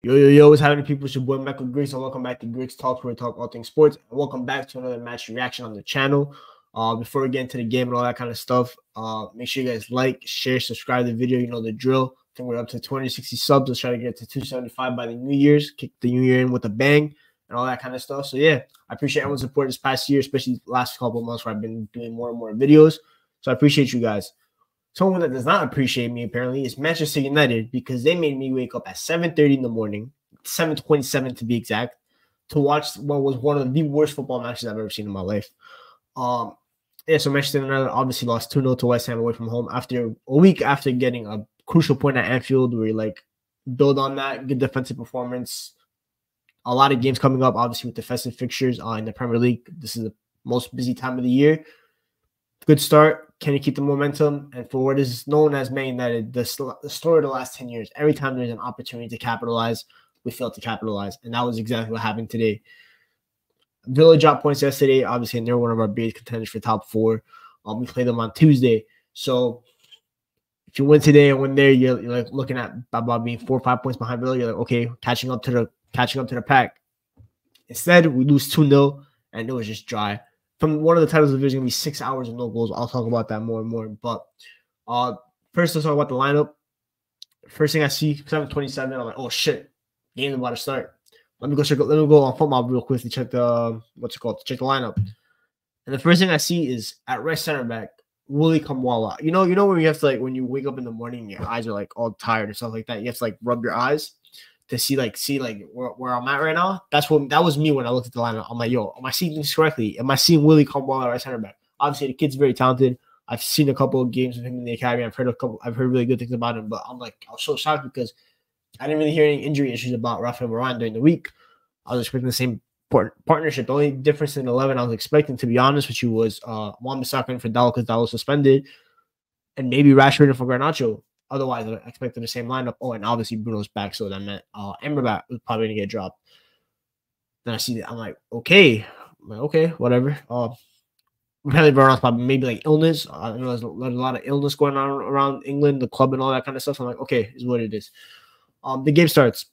Yo, what's happening, people? It's your boy Michael Griggs, and welcome back to Griggs Talks, where we talk all things sports. And welcome back to another match reaction on the channel. Before we get into the game and all that kind of stuff, make sure you guys like, share, subscribe to the video. You know the drill. I think we're up to 260 subs. Let's try to get to 275 by the New Year's. Kick the New Year in with a bang and all that kind of stuff. So yeah, I appreciate everyone's support this past year, especially the last couple of months where I've been doing more and more videos. So I appreciate you guys. Someone that does not appreciate me, apparently, is Manchester United, because they made me wake up at 7:30 in the morning, 7:27 to be exact, to watch what was one of the worst football matches I've ever seen in my life. So Manchester United obviously lost 2-0 to West Ham away from home after a week after getting a crucial point at Anfield, where you build on that, good defensive performance. A lot of games coming up, obviously, with the festive fixtures in the Premier League. This is the most busy time of the year. Good start. Can you keep the momentum? And for what is known as Man United, the story of the last 10 years, every time there's an opportunity to capitalize, we fail to capitalize. And that was exactly what happened today. Villa dropped points yesterday, obviously, and they're one of our biggest contenders for top four. We play them on Tuesday. So if you win today and win there, you're looking at about being 4 or 5 points behind Villa. You're like, okay, catching up to the pack. Instead, we lose 2-0, and it was just dry. From one of the titles of the division, going to be 6 hours of no goals. I'll talk about that more and more. But first, let's talk about the lineup. First thing I see, 7:27. I'm like, oh shit, game's about to start. Let me go on Football real quick to check the check the lineup. And the first thing I see is at right center back, Willy Kamwala. You know where you have to when you wake up in the morning, and your eyes are all tired and stuff like that. You have to rub your eyes to see where I'm at right now. That was me when I looked at the lineup. I'm like, yo, am I seeing things correctly? Am I seeing Willy Kamwala right center back? Obviously, the kid's very talented. I've seen a couple of games with him in the academy. I've heard really good things about him. But I was so shocked because I didn't really hear any injury issues about Rafael Varane during the week. I was expecting the same partnership. The only difference in 11 I was expecting, to be honest with you, was Wan-Bissaka in for Dalot, because Dalot was suspended, and maybe Rashford in for Garnacho. Otherwise, I expected the same lineup. Oh, and obviously Bruno's back, so that meant Amrabat was probably going to get dropped. Then I see that. I'm like, okay, whatever. Apparently Varane's probably maybe illness. I know there's a lot of illness going on around England, the club, and all that kind of stuff. I'm like, okay, is what it is. The game starts.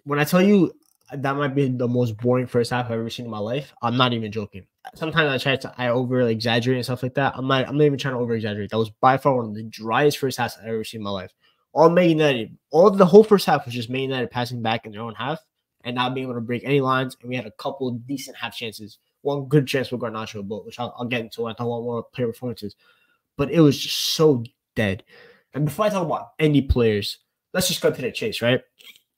When I tell you that might be the most boring first half I've ever seen in my life, I'm not even joking. Sometimes I over exaggerate and stuff like that. I'm not even trying to over exaggerate. That was by far one of the driest first halves I've ever seen in my life. The whole first half was just Man United passing back in their own half and not being able to break any lines. And we had a couple of decent half chances. One good chance with Garnacho, which I'll get into when I talk about more player performances. But it was just so dead. And before I talk about any players, let's just cut to the chase, right?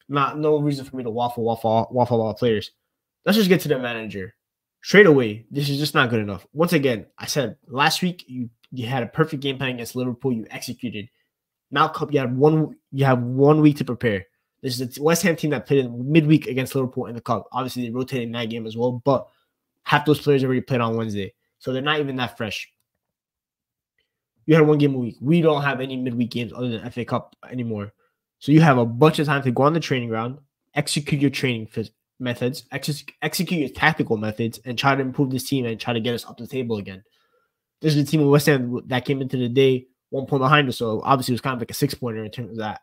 No reason for me to waffle about players. Let's just get to the manager. Straight away, this is just not good enough. Once again, I said last week you had a perfect game plan against Liverpool. You executed. Now you have 1 week to prepare. This is a West Ham team that played in midweek against Liverpool in the Cup. Obviously, they rotated in that game as well, but half those players already played on Wednesday, so they're not even that fresh. You had 1 game a week. We don't have any midweek games other than FA Cup anymore. So you have a bunch of time to go on the training ground, execute your training methods, execute your tactical methods, and try to improve this team and try to get us up the table again. This is the team of West Ham that came into the day 1 point behind us, so obviously it was kind of like a 6-pointer in terms of that.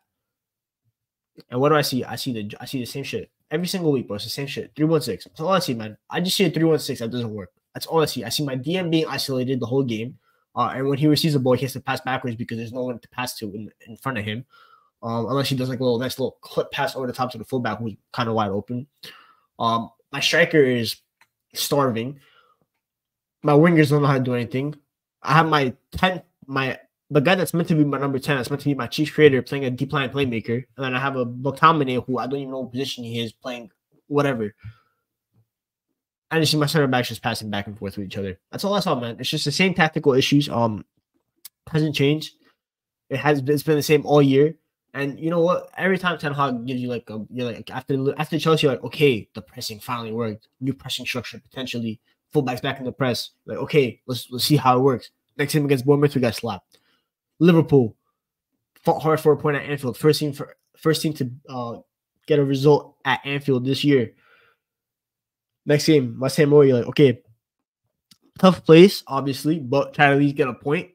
And what do I see? I see the same shit every single week, bro. It's the same shit. 3-1-6. That's all I see, man. I just see a 3-1-6 that doesn't work. That's all I see. I see my DM being isolated the whole game, and when he receives the ball, he has to pass backwards because there's no one to pass to in front of him. Unless he does a nice little clip pass over the top to the fullback who's kind of wide open. My striker is starving. My wingers don't know how to do anything. I have the guy that's meant to be my number 10, that's meant to be my chief creator, playing a deep line playmaker. And then I have a McTominay who I don't even know what position he is, playing whatever. I just see my center backs just passing back and forth with each other. That's all I saw, man. It's just the same tactical issues. Hasn't changed. It's been the same all year. And you know what? Every time Ten Hag gives you after Chelsea, you're like, okay, the pressing finally worked. New pressing structure potentially. Fullbacks back in the press. Like, okay, let's see how it works. Next game against Bournemouth, we got slapped. Liverpool fought hard for a point at Anfield. First team to get a result at Anfield this year. Next game, West Ham away. You're like, okay, tough place, obviously, but try to at least get a point.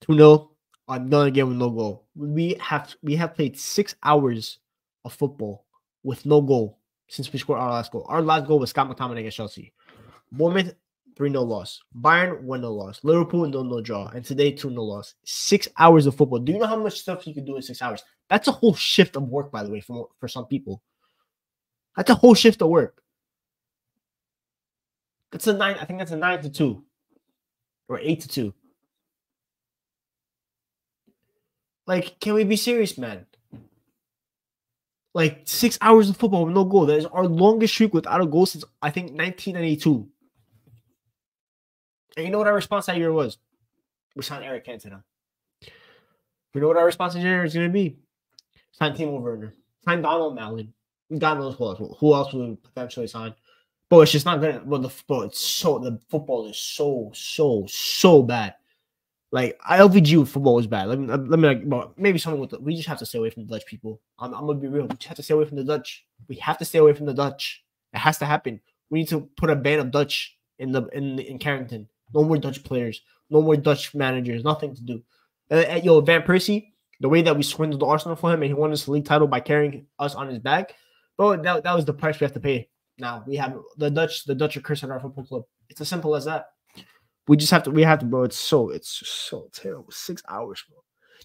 2-0. Another game with no goal. we have played 6 hours of football with no goal since we scored our last goal. Our last goal was Scott McTominay against Chelsea. Bournemouth, 3-0 loss. Bayern, 1-0 loss. Liverpool, 0-0 draw. And today, 2-0 loss. 6 hours of football. Do you know how much stuff you can do in 6 hours? That's a whole shift of work, by the way, for some people. That's a whole shift of work. That's a 9. I think that's a 9-2 or 8-2. Like, can we be serious, man? Like 6 hours of football with no goal. That is our longest streak without a goal since I think 1992. And you know what our response that year was? We signed Eric Cantona. You know what our response in January is going to be? Sign Timo Werner. Sign Donald Mallon. God knows who else would we potentially sign. But it's just not good. Well, the football is so bad. Like LVG football is bad. Let me maybe something with we just have to stay away from the Dutch people. I'm gonna be real. We just have to stay away from the Dutch. We have to stay away from the Dutch. It has to happen. We need to put a ban of Dutch in Carrington. No more Dutch players. No more Dutch managers. Nothing to do. Van Persie, the way that we swindled Arsenal for him and he won this league title by carrying us on his back, bro, that was the price we have to pay. Now we have the Dutch are cursing our football club. It's as simple as that. We have to, bro. It's so terrible. 6 hours, bro.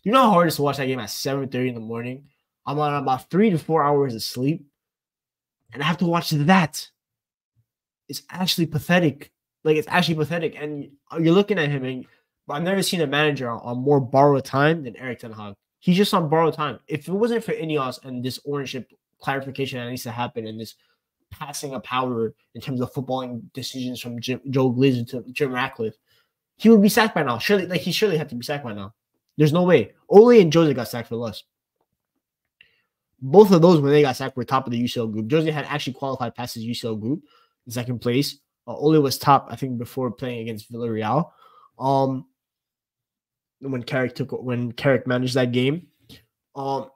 You know how hard it is to watch that game at 7:30 in the morning? I'm on about 3 to 4 hours of sleep, and I have to watch that. It's actually pathetic. Like, it's actually pathetic. And you're looking at him, and I've never seen a manager on more borrowed time than Erik ten Hag. He's just on borrowed time. If it wasn't for Ineos and this ownership clarification that needs to happen and this passing of power in terms of footballing decisions from Joe Glazer to Jim Ratcliffe, he would be sacked by now. Surely, he surely had to be sacked by now. There's no way. Ole and Jose got sacked for less. Both of those, when they got sacked, were top of the UCL group. Jose had actually qualified past his UCL group in second place. Ole was top, I think, before playing against Villarreal. When Carrick managed that game. In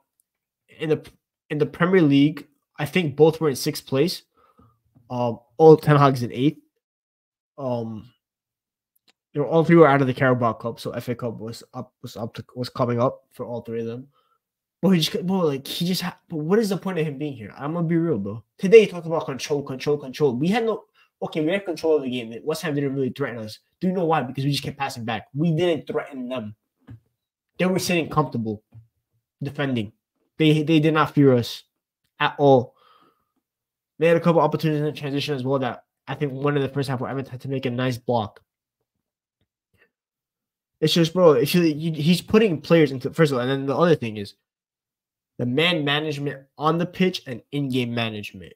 the Premier League, I think both were in sixth place. All Ten Hag's in eighth. All three were out of the Carabao Cup, so FA Cup was coming up for all three of them. But what is the point of him being here? I'm gonna be real, bro. Today he talked about control. We had control of the game. West Ham didn't really threaten us. Do you know why? Because we just kept passing back. We didn't threaten them. They were sitting comfortable, defending. They did not fear us at all. They had a couple opportunities in transition as well that I think one in the first half where Evans had to make a nice block. It's just, bro, he's putting players into, first of all, and then the other thing is the man management on the pitch and in-game management.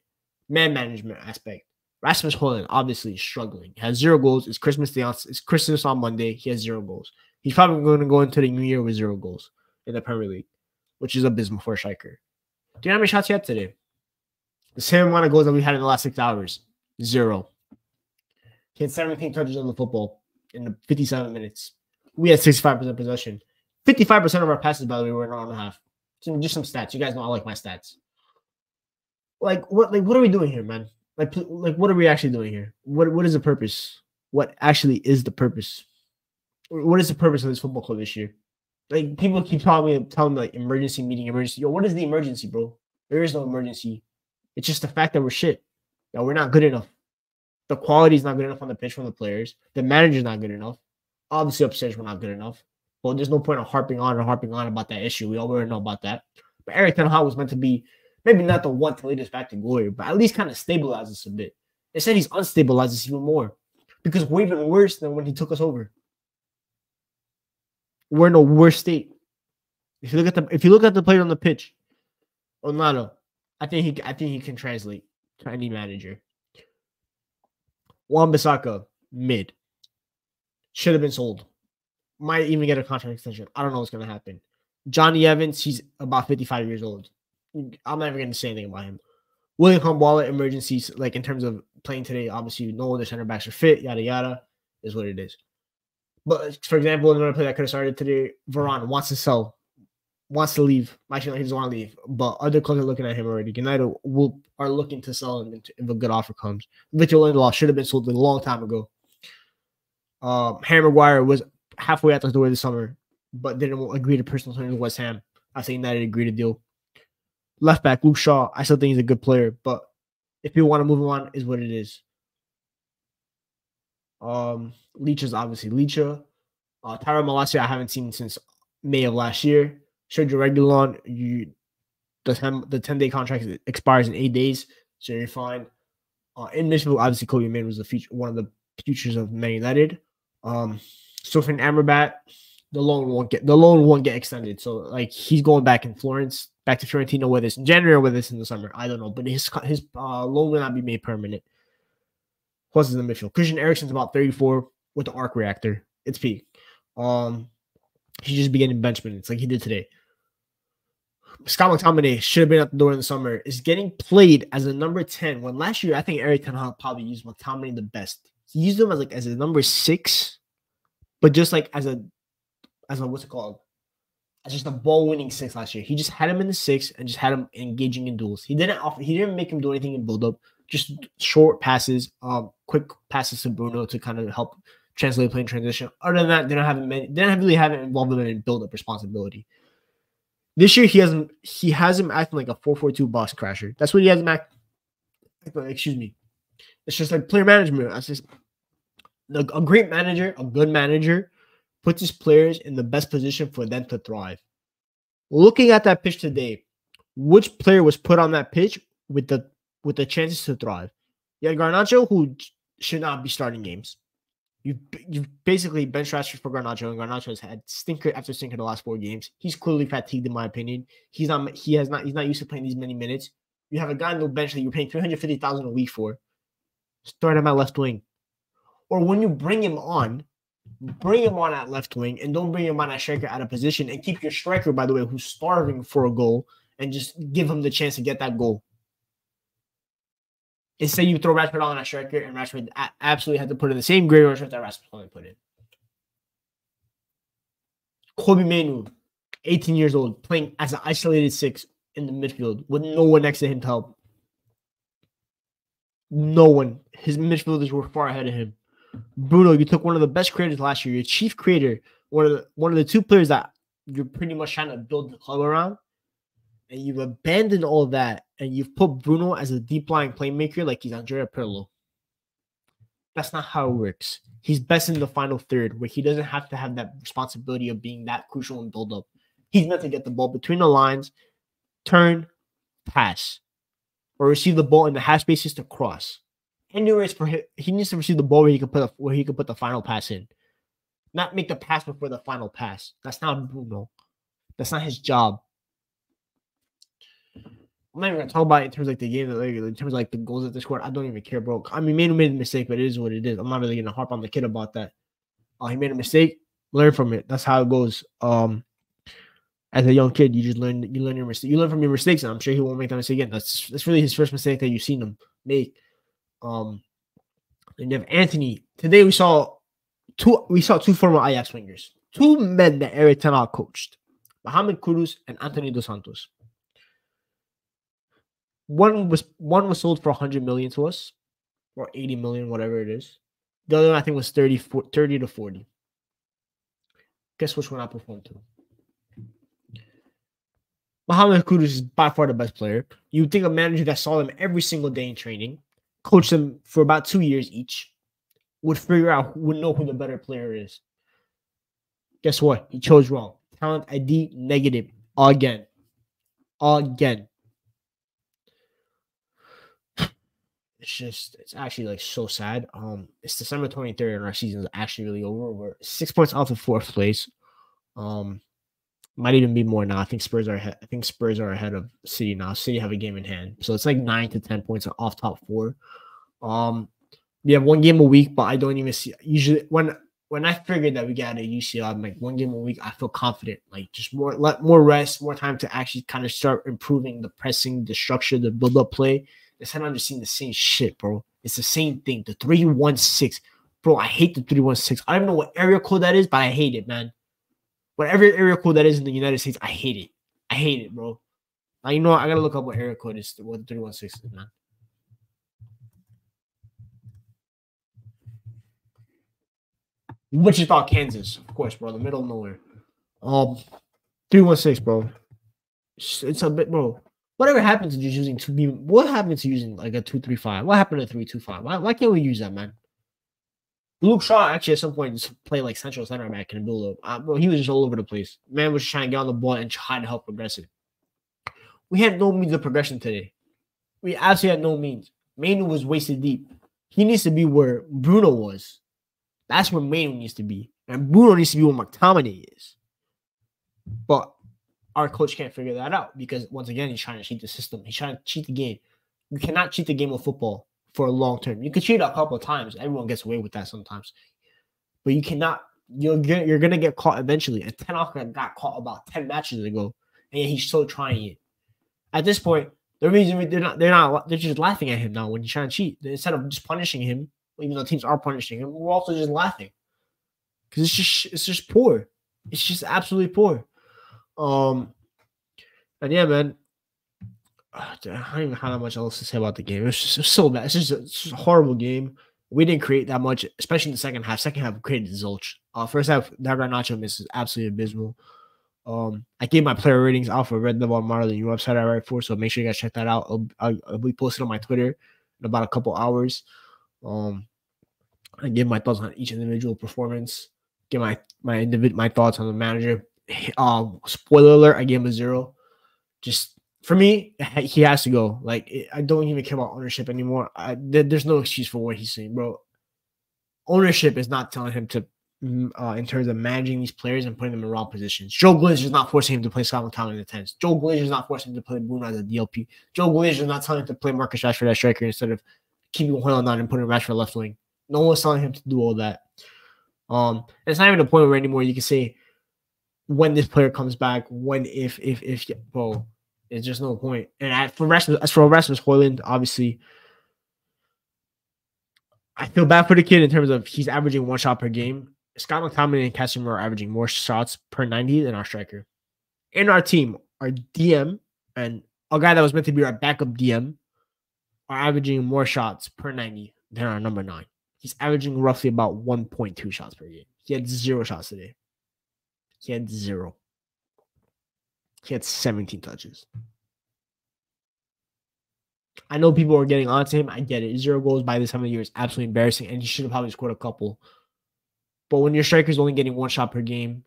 Man management aspect. Rasmus Højlund obviously is struggling. He has 0 goals. It's Christmas on Monday. He has 0 goals. He's probably going to go into the new year with 0 goals in the Premier League, which is abysmal for a striker. Do you know how many shots he had today? The same amount of goals that we had in the last 6 hours. 0. He had 17 touches on the football in the 57 minutes. We had 65% possession. 55% of our passes, by the way, were an hour and a half. So just some stats. You guys know I like my stats. What are we doing here, man? What are we actually doing here? What is the purpose? What actually is the purpose? What is the purpose of this football club this year? Like, people keep telling me like emergency meeting. Yo, what is the emergency, bro? There is no emergency. It's just the fact that we're shit. That we're not good enough. The quality is not good enough on the pitch from the players. The manager's not good enough. Obviously, upstairs we're not good enough. Well, there's no point of harping on about that issue. We already know about that. But Erik ten Hag was meant to be maybe not the one to lead us back to glory, but at least kind of stabilize us a bit. Instead, he's unstabilized us even more because we're even worse than when he took us over. We're in a worse state. If you look at the player on the pitch, Onana, I think he can translate to any manager. Wan-Bissaka, mid. Should have been sold. Might even get a contract extension. I don't know what's going to happen. Johnny Evans, he's about 55 years old. I'm not even going to say anything about him. William Kambwala, emergencies, like in terms of playing today, obviously no other center backs are fit, yada, yada, is what it is. But, for example, another player that could have started today, Varane wants to sell, wants to leave. Actually, he doesn't want to leave, but other clubs are looking at him already. United are looking to sell him if a good offer comes. Victor Lindelof should have been sold a long time ago. Harry Maguire was halfway out the door this summer, but didn't agree to personal terms with West Ham. I say United agreed to deal. Left back, Luke Shaw. I still think he's a good player, but if people want to move him on, is what it is. Leach is obviously Leacha. Tyra Malacia, I haven't seen since May of last year. Sergio Reguilon, the 10-day contract expires in 8 days, so you're fine. In midfield, obviously Kobe Manu was one of the futures of Man United. Sofyan Amrabat, the loan won't get extended. So like he's going back to Fiorentina, whether it's in January or whether it's in the summer. I don't know, but his loan will not be made permanent. Plus is in the midfield. Christian Eriksen's about 34 with the arc reactor. It's peak. He's just beginning bench minutes like he did today. Scott McTominay should have been at the door in the summer. Is getting played as a number 10 when last year I think Erik ten Hag probably used McTominay the best. He used him as a number 6, but just like as a what's it called? As just a ball winning 6 last year. He just had him in the 6 and just had him engaging in duels. He didn't make him do anything in build up. Just short passes, quick passes to Bruno to kind of help translate play in transition. Other than that, they didn't really have it involved in build up responsibility. This year he has him acting like a 4-4-2 box crasher. That's what he has him act. Excuse me. It's just like player management. That's just a great manager, a good manager, puts his players in the best position for them to thrive. Looking at that pitch today, which player was put on that pitch with the chances to thrive? You had Garnacho, who should not be starting games. You've basically bench Rashford for Garnacho, and Garnacho has had stinker after stinker the last 4 games. He's clearly fatigued, in my opinion. He's not used to playing these many minutes. You have a guy on the bench that you're paying $350,000 a week for. Start him at left wing. Or when you bring him on at left wing, and don't bring him on at striker out of position, and keep your striker, by the way, who's starving for a goal, and just give him the chance to get that goal. Instead, you throw Rashford on a striker, and Rashford absolutely had to put in the same grade that Rashford only put in. Kobe Manu, 18 years old, playing as an isolated 6 in the midfield with no one next to him to help. No one. His midfielders were far ahead of him. Bruno, you took one of the best creators last year, your chief creator, one of the 2 players that you're pretty much trying to build the club around, and you've abandoned all of that, and you've put Bruno as a deep-lying playmaker like he's Andrea Pirlo. That's not how it works. He's best in the final third, where he doesn't have to have that responsibility of being that crucial in build-up. He's meant to get the ball between the lines, turn, pass, or receive the ball in the half spaces to cross. Anyways, he needs to receive the ball where he can put the final pass in, not make the pass before the final pass. That's not Bruno. That's not his job. I'm not even gonna talk about it in terms of like the game, in terms of like the goals that they scored. I don't even care, bro. I mean, Manu made a mistake, but it is what it is. I'm not really gonna harp on the kid about that. He made a mistake. Learn from it. That's how it goes. As a young kid, you learn your mistake. You learn from your mistakes, and I'm sure he won't make that mistake again. That's really his first mistake that you've seen him make. And you have Anthony. Today we saw two former Ajax wingers, 2 men that Erik ten Hag coached, Mohamed Kudus and Anthony Dos Santos. One was sold for 100 million to us, or 80 million, whatever it is. The other one I think was 30 to 40. Guess which one I performed to? Mohamed Kudus is by far the best player. You would think a manager that saw them every single day in training, coached them for about 2 years each, would know who the better player is. Guess what? He chose wrong. Talent ID negative again. It's actually like so sad. It's December 23rd and our season is actually really over. We're 6 points off of 4th place. Might even be more now. I think Spurs are ahead of City now. City have a game in hand, so it's like 9 to 10 points off top 4. We have 1 game a week, but I don't even see. Usually, when I figured that we got a UCL, I'm like 1 game a week. I feel confident, like just more rest, more time to actually kind of start improving the pressing, the structure, the build up play. Instead of just seeing the same shit, bro. It's the same thing. The 3-1-6, bro. I hate the 3-1-6. I don't even know what area code that is, but I hate it, man. Whatever area code that is in the United States, I hate it. I hate it, bro. Now, you know what? I gotta look up what area code is, what the 3-1-6 is, man. Wichita, Kansas, of course, bro. The middle of nowhere. 3-1-6, bro. It's a bit, bro. Whatever happened to just using what happened to using like a 2-3-5? What happened to 3-2-5? Why can't we use that, man? Luke Shaw actually at some point just played like central center back in the build up. Bro, he was just all over the place. Man was just trying to get on the ball and try to help progress it. We had no means of progression today. We absolutely had no means. Mainu was wasted deep. He needs to be where Bruno was. That's where Mainu needs to be. And Bruno needs to be where McTominay is. But our coach can't figure that out because, once again, he's trying to cheat the system. He's trying to cheat the game. You cannot cheat the game of football for a long term. You can cheat a couple of times. Everyone gets away with that sometimes. But you cannot. You're gonna get caught eventually. And Ten Hag got caught about 10 matches ago, and yet he's still trying it. At this point, the reason they're just laughing at him now when he's trying to cheat. Instead of just punishing him, even though teams are punishing him, we're also just laughing because it's just poor. It's just absolutely poor. And yeah, man, I don't even have that much else to say about the game. It was so bad. It's just a horrible game. We didn't create that much, especially in the second half. Second half, we created zilch. First half, that Garnacho miss is absolutely abysmal. I gave my player ratings off of Red Devil Marley website I write for, so make sure you guys check that out. I'll be posted on my Twitter in about a couple hours. I give my thoughts on each individual performance. Give my thoughts on the manager. Spoiler alert: I gave him a 0. Just for me, he has to go. Like I don't even care about ownership anymore. There's no excuse for what he's saying, bro. Ownership is not telling him to. In terms of managing these players and putting them in wrong positions. Joe Glazer is not forcing him to play Scott McTominay in the 10s. Joe Glazer is not forcing him to play Bruno as a DLP. Joe Glazer is not telling him to play Marcus Rashford as striker instead of keeping Haaland on and putting Rashford left wing. No one's telling him to do all that. And it's not even a point where anymore you can say when this player comes back, when if bro, it's just no point. And as for Rasmus Hojlund, obviously, I feel bad for the kid in terms of he's averaging 1 shot per game. Scott McTominay and Casemiro are averaging more shots per 90 than our striker. In our team, our DM and a guy that was meant to be our backup DM are averaging more shots per 90 than our number 9. He's averaging roughly about 1.2 shots per game. He had 0 shots today. He had 0. He had 17 touches. I know people are getting on to him. I get it. 0 goals by this time of the year is absolutely embarrassing, and he should have probably scored a couple. But when your striker's only getting 1 shot per game,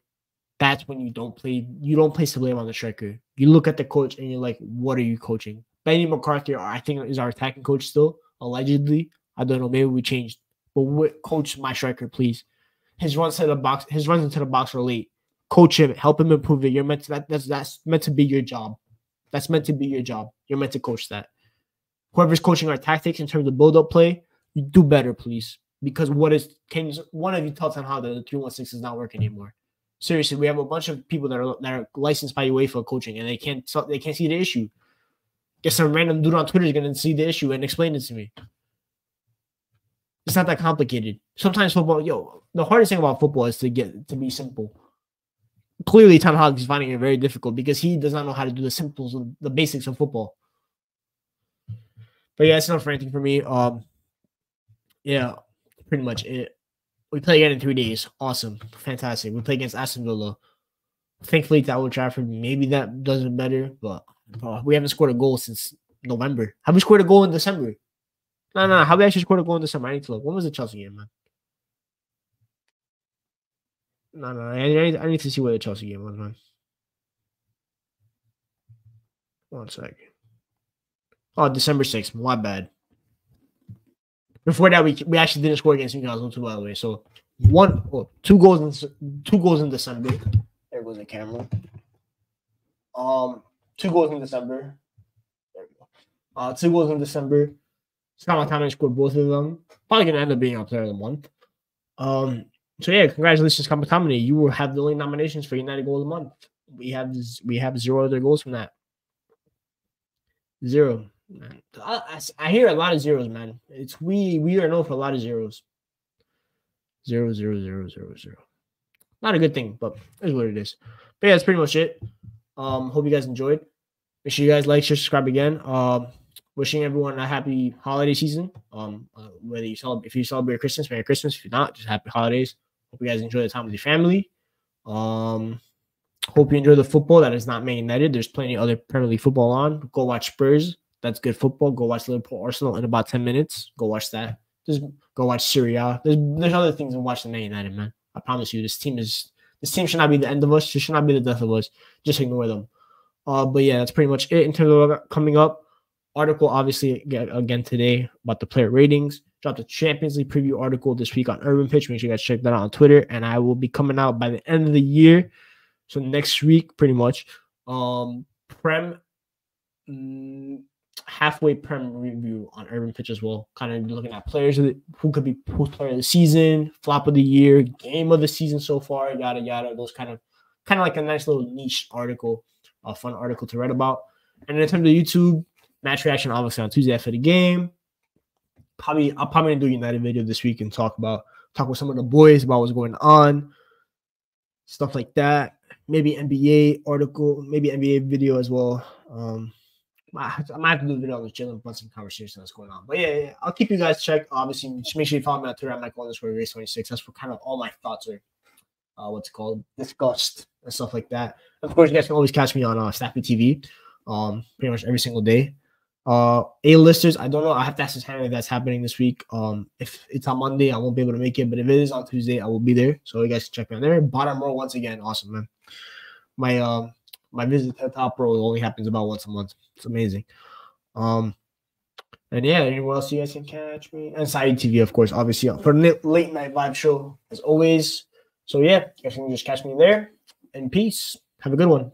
that's when you don't place the blame on the striker. You look at the coach and you're like, what are you coaching? Benny McCarthy, I think, is our attacking coach still, allegedly. I don't know. Maybe we changed. But coach my striker, please. His runs into the box are late. Coach him. Help him improve it. That's meant to be your job. That's meant to be your job. You're meant to coach that. Whoever's coaching our tactics in terms of build-up play, you do better, please. Because can one of you tell them how the 3-1-6 is not working anymore? Seriously, we have a bunch of people that are licensed by UEFA coaching, and they can't see the issue. Guess some random dude on Twitter is gonna see the issue and explain it to me. It's not that complicated. Sometimes football, the hardest thing about football is to be simple. Clearly, Ten Hag is finding it very difficult because he does not know how to do the simples, the basics of football. But yeah, it's not for anything for me. Yeah, pretty much it. We play again in 3 days. Awesome. Fantastic. We play against Aston Villa. Thankfully, to Old Trafford, maybe that does it better, but we haven't scored a goal since November. Have we scored a goal in December? No. Have we actually scored a goal in December? I need to look. When was the Chelsea game, man? No. I need to see where the Chelsea game was, man. 1 second. Oh, December 6th. My bad. Before that, we actually didn't score against Newcastle too, by the way. So 2 goals in December. There goes the camera. 2 goals in December. There we go. 2 goals in December. Scott McTominay scored both of them. Probably gonna end up being our player of the month. So yeah, congratulations, Scott McTominay. You will have the only nominations for United Goal of the Month. We have 0 other goals from that. 0. Man. I hear a lot of zeros, man. We are known for a lot of zeros. 0, 0, 0, 0, 0. Not a good thing, but it's what it is. But yeah, that's pretty much it. Hope you guys enjoyed. Make sure you guys like, share, subscribe again. Wishing everyone a happy holiday season. Whether if you celebrate Christmas, Merry Christmas. If you're not, just happy holidays. Hope you guys enjoy the time with your family. Hope you enjoy the football that is not Man United. There's plenty of other Premier League football on. Go watch Spurs. That's good football. Go watch Liverpool Arsenal in about 10 minutes. Go watch that. Just go watch Serie A. There's other things than watching Man United, man. I promise you, this team should not be the end of us. It should not be the death of us. Just ignore them. But yeah, that's pretty much it in terms of what coming up. Article obviously again today about the player ratings. Dropped a Champions League preview article this week on Urban Pitch. Make sure you guys check that out on Twitter. And I will be coming out by the end of the year. So next week, pretty much. Halfway Prem review on Urban Pitch as well. Kind of looking at players who could be post player of the season, flop of the year, game of the season so far, yada yada. Those kind of like a nice little niche article, a fun article to read about. And in terms of YouTube, match reaction obviously on Tuesday after the game. I'll probably do a United video this week and talk with some of the boys about what's going on, stuff like that. Maybe NBA article, maybe NBA video as well. I might have to do a video on the Jalen Brunson conversation that's going on. But yeah, I'll keep you guys checked. Obviously, just make sure you follow me on Twitter at Michael_Race26. That's where kind of all my thoughts are discussed and stuff like that. And of course, you guys can always catch me on Snappy TV pretty much every single day. A-listers, I don't know. I have to ask Hannah if that's happening this week. If it's on Monday, I won't be able to make it. But if it is on Tuesday, I will be there. So you guys can check me on there. Bottom row, once again, awesome, man. My visit to the top row only happens about once a month. It's amazing. And yeah, anywhere else you guys can catch me? And Saeed TV, of course, obviously, for the late night vibe show, as always. So yeah, you guys can just catch me there. And peace. Have a good one.